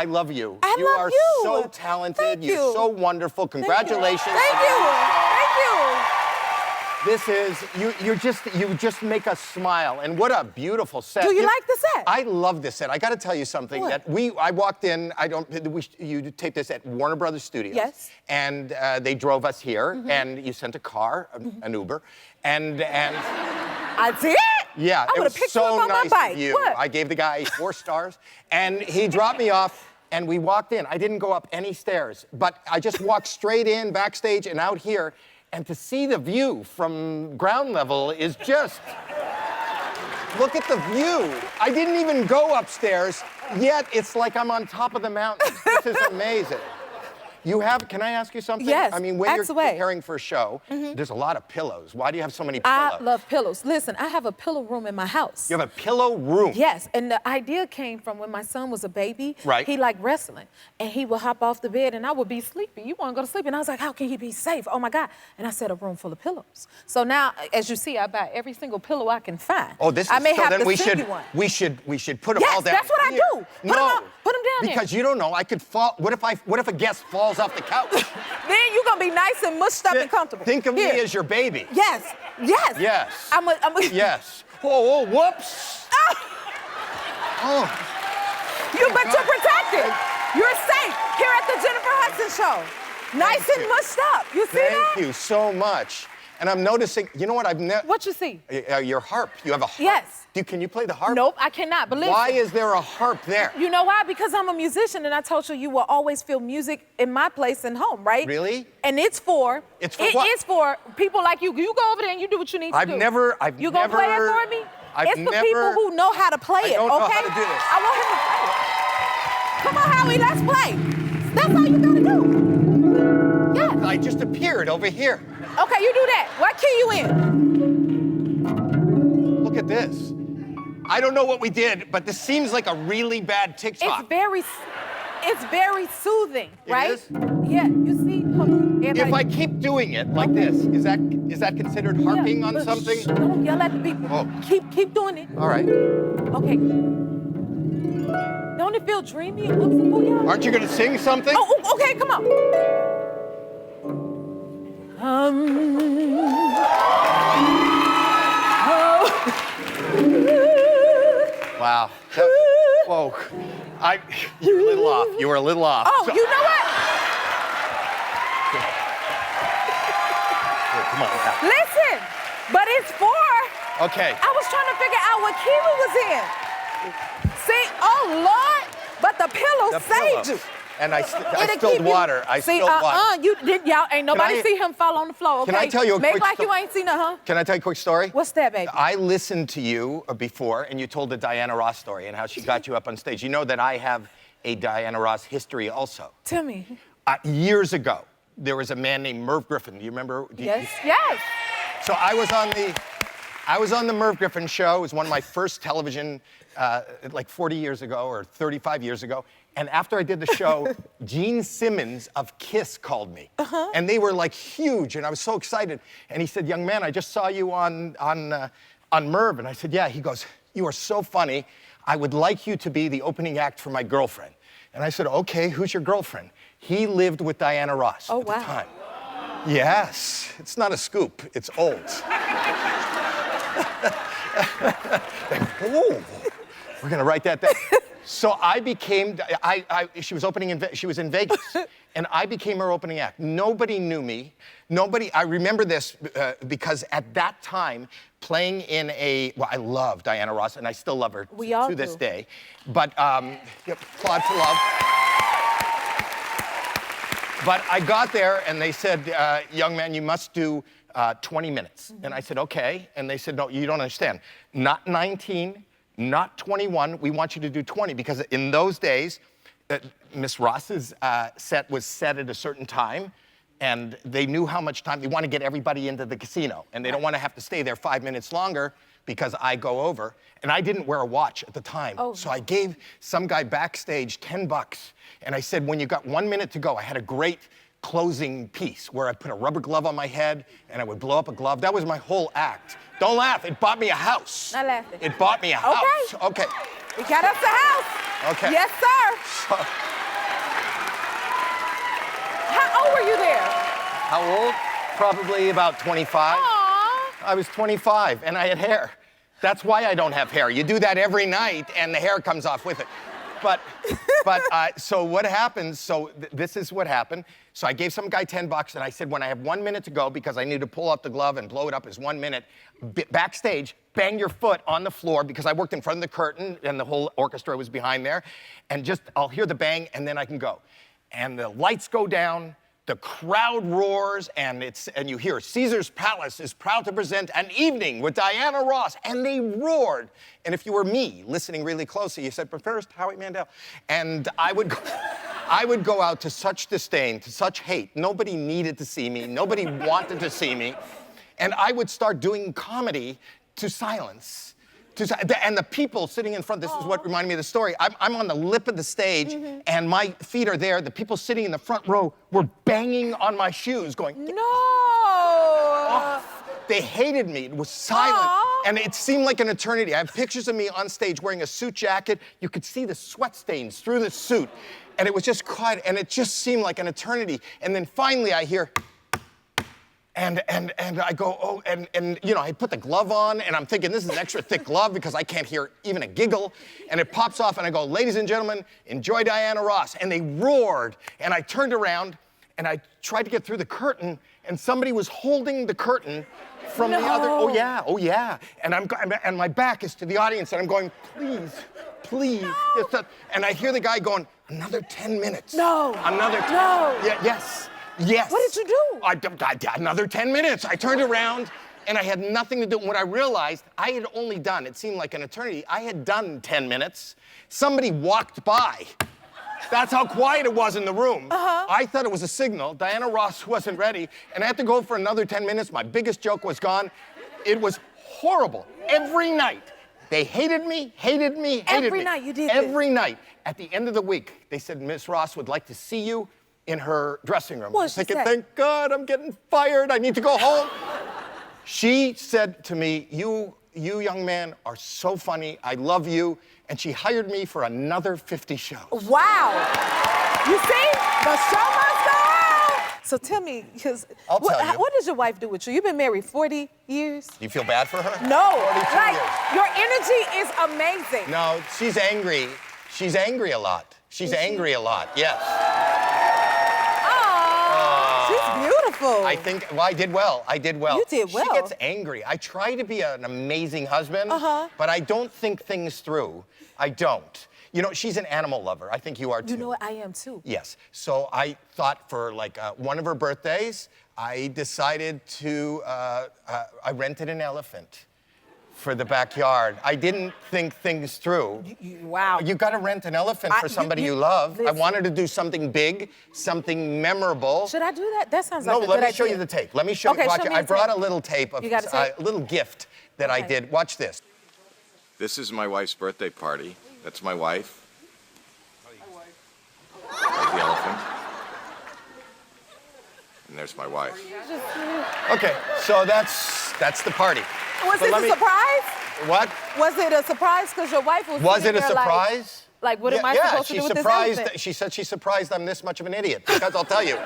I love you. You are so talented. Thank you. You're so wonderful. Congratulations. Thank you. This is, you just make us smile. And what a beautiful set. Do you like the set? I love this set. I got to tell you something. What? I walked in, you taped this at Warner Brothers Studios. Yes. And they drove us here, and you sent a car, an Uber, and I did? yeah, I it was picked so you up on nice my bike. of you. What? I gave the guy 4 stars, and he dropped me off. And we walked in. I didn't go up any stairs, but I just walked straight in backstage and out here. And to see the view from ground level is just, look at the view. I didn't even go upstairs, yet it's like I'm on top of the mountain. This is amazing. Can I ask you something? Yes, I mean, when you're away. preparing for a show, there's a lot of pillows. Why do you have so many pillows? I love pillows. Listen, I have a pillow room in my house. You have a pillow room? Yes, and the idea came from when my son was a baby. Right. He liked wrestling, and he would hop off the bed, and I would be sleepy. You want to go to sleep? And I was like, how can he be safe? Oh, my God. And I said, a room full of pillows. So now, as you see, I buy every single pillow I can find. Oh, this is, I may so have then the we sticky should, one. we should put them Yes, all down that's what I here. do. Put 'em down there. Because you don't know, I could fall, what if a guest falls off the couch? Then you're going to be nice and mushed up and comfortable. Think of Here. me as your baby. Yes. Yes. I'm a Yes. Oh, whoops. Oh. But you're protected. You're safe here at the Jennifer Hudson Show. Nice and mushed up. You see that? Thank you so much. And I'm noticing, you know what I've never... What you see? Your harp. You have a harp. Yes. Can you play the harp? Nope, I cannot. But listen. Why is there a harp there? You know why? Because I'm a musician, and I told you will always feel music in my place and home, right? Really? And it's for It's for what? It's for people like you. You go over there and you do what you need to do. You gonna play it for me? It's for people who know how to play it, I don't know okay? how to do this. I want him to play it. Come on, Howie, let's play. That's all you gotta do. Yes. I just appeared over here. Okay, you do that. What key you in? Look at this. I don't know what we did, but this seems like a really bad TikTok. It's very soothing, right? It is? Yeah, you see? Hold on. If I keep doing it like this, is that considered harping on something? Shh, don't yell at the people. Oh. Keep doing it. All right. Okay. Don't it feel dreamy and whimsical, y'all? Aren't you gonna sing something? Oh, okay, come on. Wow. Whoa. You're a little off. You were a little off. Oh, you know what? Here, come on. Now. Listen, but it's for... Okay. I was trying to figure out what key we was in. See, oh, Lord, but the pillow saved you. And I It'll spilled keep you- water. I See, spilled water. you did, y'all ain't nobody I- see him fall on the floor, okay? Can I tell you a Make quick like sto- you ain't seen it, huh? Can I tell you a quick story? What's that, baby? I listened to you before, and you told the Diana Ross story and how she got you up on stage. You know that I have a Diana Ross history also. Tell me. Years ago, there was a man named Merv Griffin. Do you remember? Yes. So I was on the Merv Griffin show. It was one of my first television, like 40 years ago or 35 years ago. And after I did the show, Gene Simmons of Kiss called me. And they were like huge, and I was so excited. And he said, young man, I just saw you on Merv. And I said, yeah. He goes, you are so funny. I would like you to be the opening act for my girlfriend. And I said, okay, who's your girlfriend? He lived with Diana Ross at the time. Yes, it's not a scoop, it's old. Ooh, we're gonna write that down. So I became, she was in Vegas, and I became her opening act. Nobody knew me. I remember this because at that time, playing in I love Diana Ross, and I still love her to this day. But, applaud for love. But I got there, and they said, young man, you must do 20 minutes. And I said, okay. And they said, no, you don't understand. Not 19. Not 21, we want you to do 20, because in those days, Miss Ross's set was set at a certain time, and they knew how much time, they want to get everybody into the casino, and they don't want to have to stay there 5 minutes longer because I go over, and I didn't wear a watch at the time. So I gave some guy backstage $10, and I said, when you got 1 minute to go, I had a great closing piece where I put a rubber glove on my head and I would blow up a glove. That was my whole act. Don't laugh, it bought me a house. Not laughing. It bought me a house. Okay. We got us a house. Okay. Yes, sir. How old were you there? How old? Probably about 25. Aw. I was 25 and I had hair. That's why I don't have hair. You do that every night and the hair comes off with it. But so what happens, this is what happened. So I gave some guy $10 and I said, when I have 1 minute to go, because I need to pull out the glove and blow it up as 1 minute, backstage, bang your foot on the floor, because I worked in front of the curtain and the whole orchestra was behind there, and just, I'll hear the bang and then I can go. And the lights go down, the crowd roars, and you hear Caesar's Palace is proud to present An Evening with Diana Ross, and they roared. And if you were me, listening really closely, you said, but first, Howie Mandel. And I would go out to such disdain, to such hate. Nobody needed to see me. Nobody wanted to see me. And I would start doing comedy to silence. And the people sitting in front, this is what reminded me of the story. I'm on the lip of the stage, and my feet are there. The people sitting in the front row were banging on my shoes, going, No. Oh. They hated me. It was silent. Aw. And it seemed like an eternity. I have pictures of me on stage wearing a suit jacket. You could see the sweat stains through the suit. And it was just quiet, and it just seemed like an eternity. And then finally I hear, and I go, oh, and you know, I put the glove on, and I'm thinking this is an extra thick glove because I can't hear even a giggle. And it pops off, and I go, ladies and gentlemen, enjoy Diana Ross. And they roared, and I turned around, and I tried to get through the curtain, and somebody was holding the curtain from the other. Oh yeah. And my back is to the audience, and I'm going, please. No. And I hear the guy going, another 10 minutes. No. Another 10. No. Yeah, yes. What did you do? I another 10 minutes. I turned around, and I had nothing to do. And when I realized I had only done, it seemed like an eternity, I had done 10 minutes. Somebody walked by. That's how quiet it was in the room. I thought it was a signal. Diana Ross wasn't ready, and I had to go for another 10 minutes. My biggest joke was gone. It was horrible. Every night, they hated me. Every night you did this? Every night. At the end of the week, they said, Miss Ross would like to see you in her dressing room. What I was thinking, she said? thank God I'm getting fired. I need to go home. She said to me, you young man are so funny. I love you. And she hired me for another 50 shows. Wow. You see? The show must go on. So tell me, because I'll tell you. What does your wife do with you? You've been married 40 years? Do you feel bad for her? No. 42 Like, years. your energy is amazing. No, she's angry. She's angry a lot. She's angry a lot, yes. She's beautiful. I think, well, I did well. You did well. She gets angry. I try to be an amazing husband, but I don't think things through. I don't. You know, she's an animal lover. I think you are too. You know what? I am too. Yes. So I thought for like one of her birthdays, I decided to, I rented an elephant for the backyard. I didn't think things through. Wow. You gotta rent an elephant for somebody you love. Listen. I wanted to do something big, something memorable. Should I do that? That sounds like a good No, idea. let me show you the tape. Let me show Okay, you. Watch show it. me I the brought tape. a little tape of You got a tape? a little gift that I Okay. did. Watch this. This is my wife's birthday party. That's my wife. There's the elephant. And there's my wife. Okay, so that's the party. Was So this let a me- surprise? What? Was it a surprise because your wife was Was sitting it a there surprise? Like, what am I supposed to do with this elephant? She said she's surprised I'm this much of an idiot. Because I'll tell you.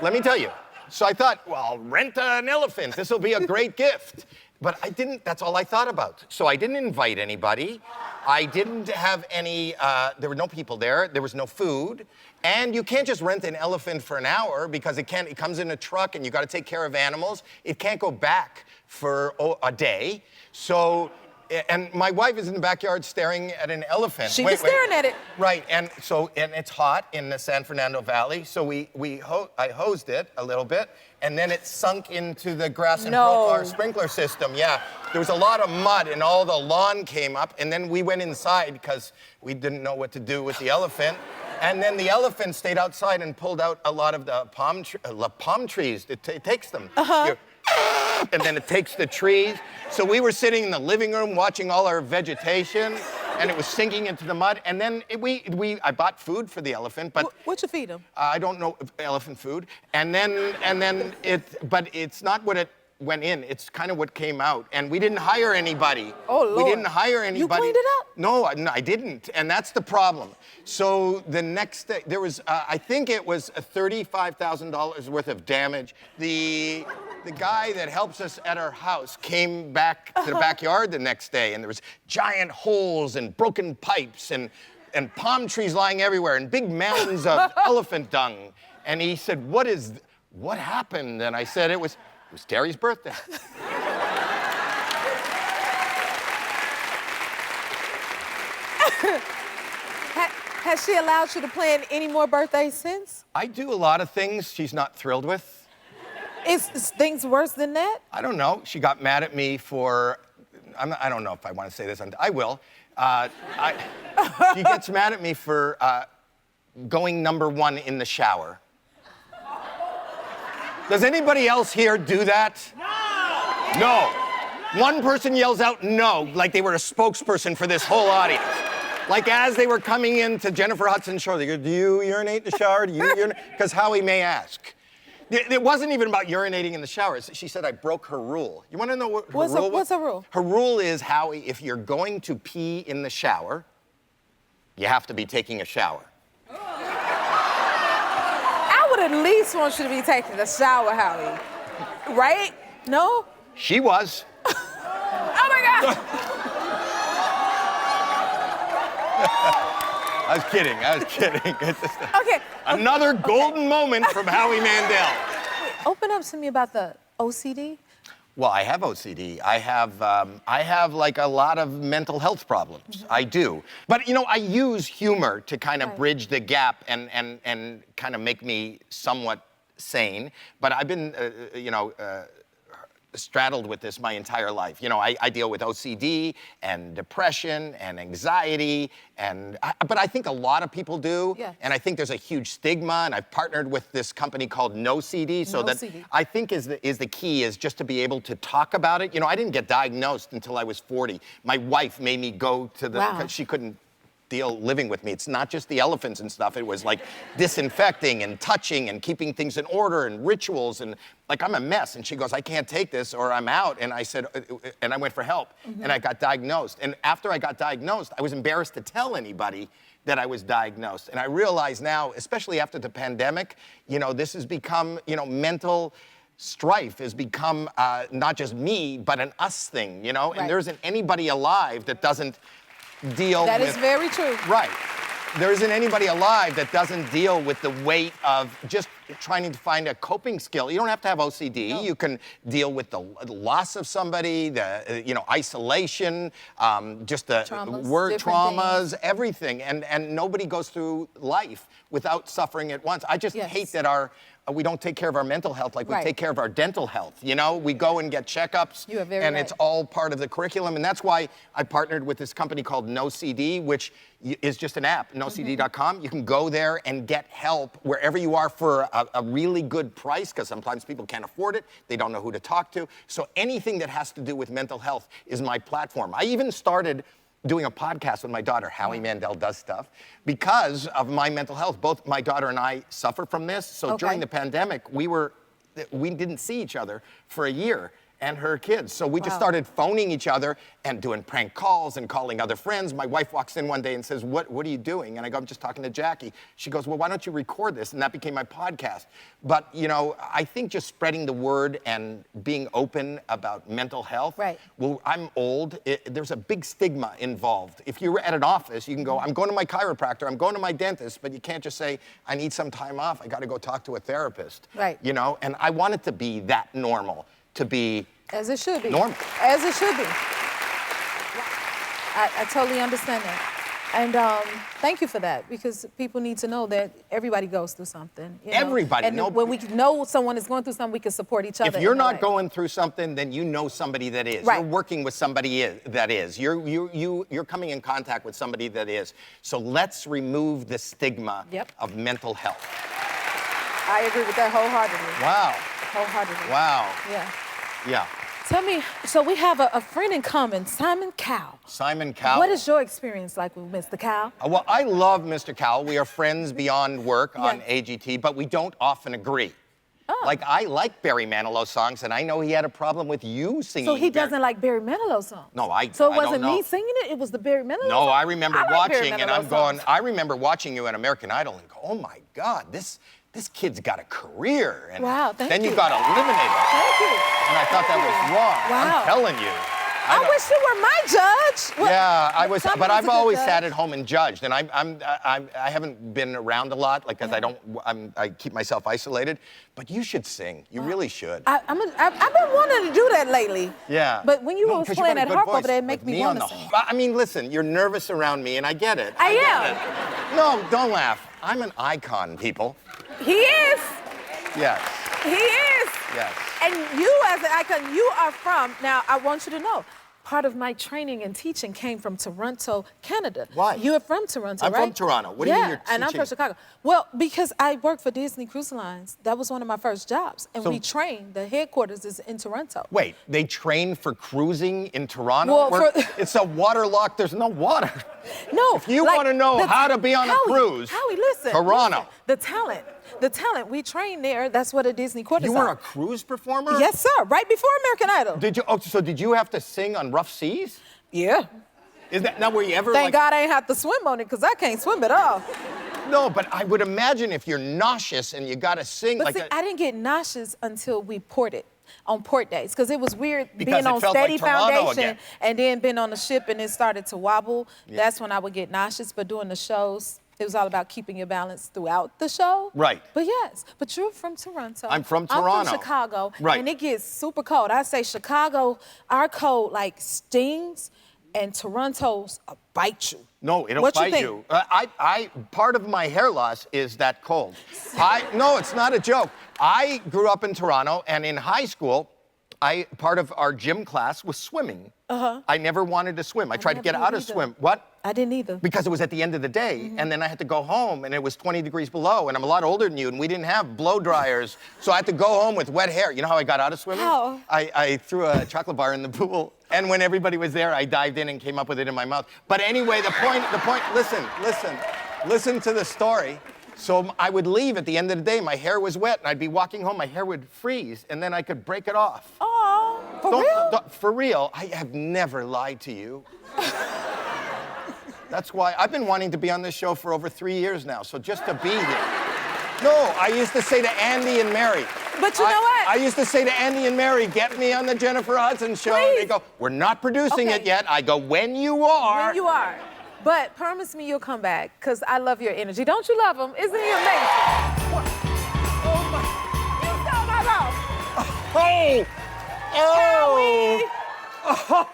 Let me tell you. So I thought, well, I'll rent an elephant. This will be a great gift. But I didn't, that's all I thought about. So I didn't invite anybody. I didn't have any, there were no people there. There was no food. And you can't just rent an elephant for an hour because it comes in a truck and you got to take care of animals. It can't go back for a day. So, and my wife is in the backyard staring at an elephant. She was staring at it. Right, and it's hot in the San Fernando Valley, so I hosed it a little bit, and then it sunk into the grass and Proclar sprinkler system. Yeah, there was a lot of mud, and all the lawn came up, and then we went inside because we didn't know what to do with the elephant. And then the elephant stayed outside and pulled out a lot of the palm trees. It takes them. And then it takes the trees. So we were sitting in the living room watching all our vegetation, and it was sinking into the mud. And then I bought food for the elephant, but What'd you feed him? I don't know elephant food. But it's not what it went in, it's kind of what came out. And we didn't hire anybody. Oh, Lord. We didn't hire anybody. You cleaned it up? No, I didn't. And that's the problem. So the next day, there was, I think it was $35,000 worth of damage. The guy that helps us at our house came back to the backyard the next day, and there was giant holes and broken pipes and palm trees lying everywhere and big mountains of elephant dung. And he said, what happened? And I said, it was Terry's birthday. Has she allowed you to plan any more birthdays since? I do a lot of things she's not thrilled with. Is things worse than that? I don't know. She got mad at me for, I don't know if I want to say this. I will. She gets mad at me for going #1 in the shower. Does anybody else here do that? No! No. One person yells out no, like they were a spokesperson for this whole audience. Like as they were coming into Jennifer Hudson Show, they go, do you urinate in the shower? Do you urinate? Because Howie may ask. It wasn't even about urinating in the shower. She said I broke her rule. You want to know what her rule was? What's her rule? Her rule is, Howie, if you're going to pee in the shower, you have to be taking a shower. I would at least want you to be taking a shower, Howie. Right? No? She was. Oh my God! I was kidding. It's just Okay. another golden moment from Howie Mandel. Open up to me about the OCD. Well, I have OCD. I have like a lot of mental health problems. Mm-hmm. I do. But you know, I use humor to kind of bridge the gap and kind of make me somewhat sane. But I've been, straddled with this my entire life. You know, I deal with OCD and depression and anxiety, but I think a lot of people do. Yes. And I think there's a huge stigma, and I've partnered with this company called No CD, so that CD. I think is the key is just to be able to talk about it. You know, I didn't get diagnosed until I was 40. My wife made me go to the, Wow. she couldn't deal living with me. It's not just the elephants and stuff. It was like disinfecting and touching and keeping things in order and rituals, and like I'm a mess. And she goes, I can't take this or I'm out. And I said, and I went for help. Mm-hmm. And I got diagnosed. And after I got diagnosed, I was embarrassed to tell anybody that I was diagnosed. And I realize now, especially after the pandemic, you know, this has become, you know, mental strife has become not just me, but an us thing, you know? Right. And there isn't anybody alive that doesn't deal with... That is very true. Right. There isn't anybody alive that doesn't deal with the weight of just trying to find a coping skill. You don't have to have OCD. No. You can deal with the loss of somebody, the isolation, just the word traumas, everything. And nobody goes through life without suffering at once. I just hate that we don't take care of our mental health like we take care of our dental health. You know, we go and get checkups, and it's all part of the curriculum. And that's why I partnered with this company called No CD, which is just an app, nocd.com. You can go there and get help wherever you are for a really good price, because sometimes people can't afford it. They don't know who to talk to. So anything that has to do with mental health is my platform. I even started doing a podcast with my daughter. Howie Mandel Does Stuff, because of my mental health. Both my daughter and I suffer from this. So during the pandemic, we didn't see each other for a year, and her kids. So we just started phoning each other and doing prank calls and calling other friends. My wife walks in one day and says, what are you doing? And I go, I'm just talking to Jackie. She goes, well, why don't you record this? And that became my podcast. But, you know, I think just spreading the word and being open about mental health. Right. Well, I'm old. There's a big stigma involved. If you're at an office, you can go, I'm going to my chiropractor, I'm going to my dentist, but you can't just say, I need some time off. I got to go talk to a therapist. Right. You know, and I want it to be that normal. To be as it should be. Normal. As it should be. I totally understand that. And thank you for that, because people need to know that everybody goes through something. You know? Everybody. And when we know someone is going through something, we can support each other. If you're not going through something, then you know somebody that is. Right. You're working with somebody that is. You're coming in contact with somebody that is. So let's remove the stigma of mental health. I agree with that wholeheartedly. Wow. Wholeheartedly. Wow. Yeah. Yeah. Tell me, so we have a friend in common, Simon Cowell. Simon Cowell. What is your experience like with Mr. Cowell? Well, I love Mr. Cowell. We are friends beyond work on AGT, but we don't often agree. Like, I like Barry Manilow songs, and I know he had a problem with you singing. So he doesn't like Barry Manilow songs? No, So it I wasn't don't know. me singing it? It was the Barry Manilow No, song? I remember like Barry watching, and Manilow I'm going, songs. I remember watching you on American Idol and go, oh my God, this kid's got a career. And Wow, thank then you. you got eliminated. Thank you. And I thought that was wrong. Wow. I'm telling you. I wish you were my judge. Well, Yeah, I was, somebody's but a I've good always judge. sat at home and judged, and I haven't been around a lot, like, because I keep myself isolated. But you should sing. You really should. I've been wanting to do that lately. Yeah. But when you No, was 'cause you playing got a that good harp over voice. there, it make With me on want to the- sing. I mean, listen, you're nervous around me, and I get it. I get am. it. No, don't laugh. I'm an icon, people. He is. Yes. He is. Yes. And you, as an icon, you are from, now I want you to know, part of my training and teaching came from Toronto, Canada. Why? You are from Toronto, I'm right? from Toronto. What do you mean you're and I'm from teaching? Chicago. Well, because I worked for Disney Cruise Lines. That was one of my first jobs. And So- we trained, the headquarters is in Toronto. Wait, they train for cruising in Toronto? Well, Where for- it's a waterlocked, there's no water. No. If you like, want to know how to be on a cruise, Howie, listen. Toronto. Listen, the talent, we trained there. That's what a Disney quarters You were are. a cruise performer? Yes, sir. Right before American Idol. Did you? Oh, so did you have to sing on rough seas? Yeah. Is that now? Were you ever Thank like? God I ain't have to swim on it, because I can't swim at all. No, but I would imagine if you're nauseous and you got to sing But like see, a, I didn't get nauseous until we ported on port days, because it was weird Because being it on felt like steady Toronto foundation again. and then being on the ship and it started to wobble. That's when I would get nauseous. But doing the shows, it was all about keeping your balance throughout the show. Right. But yes, but you're from Toronto. I'm from I'm Toronto. from Chicago. Right. And it gets super cold. I say Chicago, our cold like stings, and Toronto's bite you. No, it'll What you bite think? you. Part of my hair loss is that cold. No, it's not a joke. I grew up in Toronto, and in high school, part of our gym class was swimming. I never wanted to swim. I tried to get never out of either. swim. What? I didn't either. Because it was at the end of the day, and then I had to go home, and it was 20 degrees below, and I'm a lot older than you, and we didn't have blow dryers, so I had to go home with wet hair. You know how I got out of swimming? How? I threw a chocolate bar in the pool, and when everybody was there, I dived in and came up with it in my mouth. But anyway, the point, listen to the story. So I would leave at the end of the day, my hair was wet, and I'd be walking home, my hair would freeze, and then I could break it off. Oh, for real? For real, I have never lied to you. That's why I've been wanting to be on this show for over 3 years now, so just to be here. No, I used to say to Andy and Mary. But you know what? I used to say to Andy and Mary, get me on the Jennifer Hudson Show. And they Please. go, we're not producing Okay. it yet. I go, when you are. When you are. But promise me you'll come back, because I love your energy. Don't you love him? Isn't he amazing? Oh my. You stole my mouth.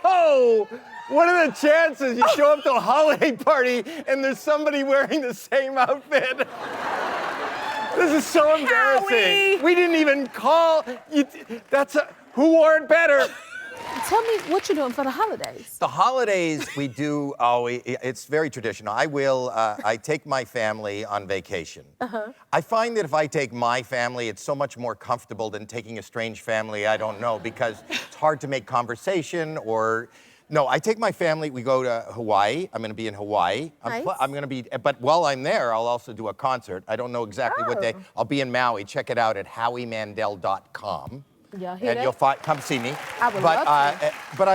Oh, what are the chances you show up to a holiday party and there's somebody wearing the same outfit? This is so embarrassing. Howie. We didn't even call. Who wore it better? Tell me what you're doing for the holidays. The holidays we do always, it's very traditional. I take my family on vacation. I find that if I take my family, it's so much more comfortable than taking a strange family I don't know, because it's hard to make conversation or, no, I take my family, we go to Hawaii. I'm gonna be in Hawaii. Nice. But while I'm there, I'll also do a concert. I don't know exactly what day. Oh. I'll be in Maui. Check it out at howiemandel.com. Y'all hear And that? you'll come see me. I would but, love to. But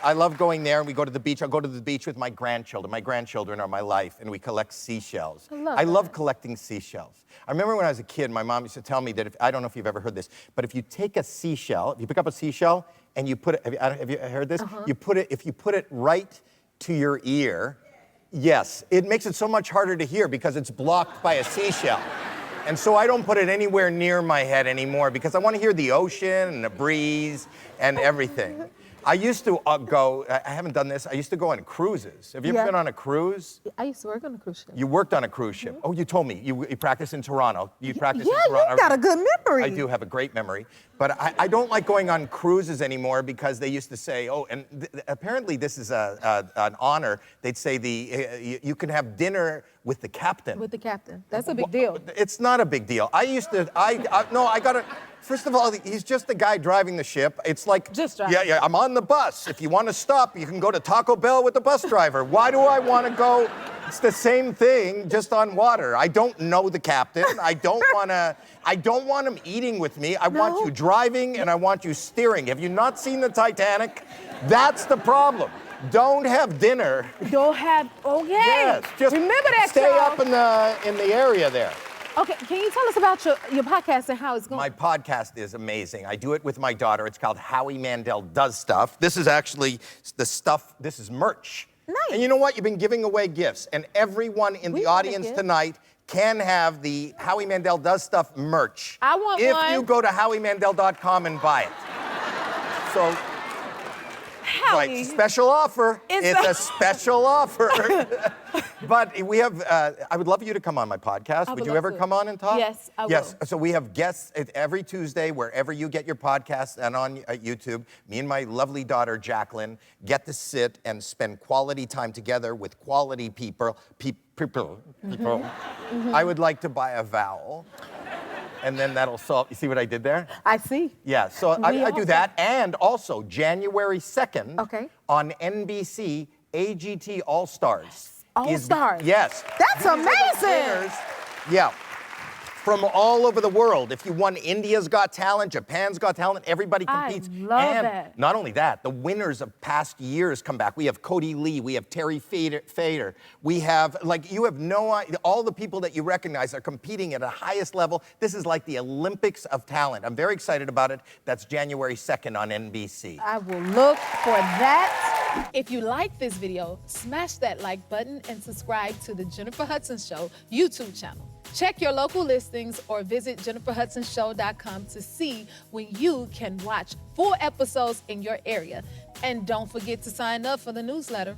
I love going there, and we go to the beach. I'll go to the beach with my grandchildren. My grandchildren are my life, and we collect seashells. I love that. collecting seashells. I remember when I was a kid, my mom used to tell me that I don't know if you've ever heard this, but if you take a seashell, if you pick up a seashell and you put it, have you heard this? If you put it right to your ear, yes, it makes it so much harder to hear because it's blocked by a seashell. And so I don't put it anywhere near my head anymore because I want to hear the ocean and the breeze and everything. I used to I haven't done this, I used to go on cruises. Have you ever been on a cruise? I used to work on a cruise ship. You worked on a cruise ship. Oh, you told me. You practiced in Toronto. You practiced in Yeah, Toronto. you got a good memory. I do have a great memory. But I don't like going on cruises anymore because they used to say, oh, and apparently this is an honor. They'd say you can have dinner with the captain. With the captain. That's a big deal. It's not a big deal. I got to, first of all, he's just the guy driving the ship. It's like, Just driving. yeah, I'm on the bus. If you want to stop, you can go to Taco Bell with the bus driver. Why do I want to go It's the same thing, just on water. I don't know the captain. I don't want him eating with me. I want you driving and I want you steering. Have you not seen the Titanic? That's the problem. Don't have dinner. Okay. Yes, just remember that, stay y'all. up in the area there. Okay, can you tell us about your podcast and how it's going? My podcast is amazing. I do it with my daughter. It's called Howie Mandel Does Stuff. This is actually the stuff, this is merch. Nice. And you know what? You've been giving away gifts, and everyone in the audience tonight can have the Howie Mandel Does Stuff merch. I want if one. you go to howiemandel.com and buy it. So, Howie. right, special offer. It's a special offer. But we have, I would love you to come on my podcast. Would you ever come on and talk? Yes, I will. Yes, so we have guests every Tuesday, wherever you get your podcast and on YouTube. Me and my lovely daughter, Jacqueline, get to sit and spend quality time together with quality people. I would like to buy a vowel. And then that'll solve, you see what I did there? I see. Yeah, so I do that. And also, January 2nd, on NBC, AGT All-Stars. All-Stars? Yes. That's These are the amazing. winners, yeah, from all over the world. If you won India's Got Talent, Japan's Got Talent, everybody competes. I love and that. not only that, the winners of past years come back. We have Cody Lee, we have Terry Fader, we have, like, you have no idea, all the people that you recognize are competing at the highest level. This is like the Olympics of talent. I'm very excited about it. That's January 2nd on NBC. I will look for that. If you like this video, smash that like button and subscribe to the Jennifer Hudson Show YouTube channel. Check your local listings or visit jenniferhudsonshow.com to see when you can watch full episodes in your area. And don't forget to sign up for the newsletter.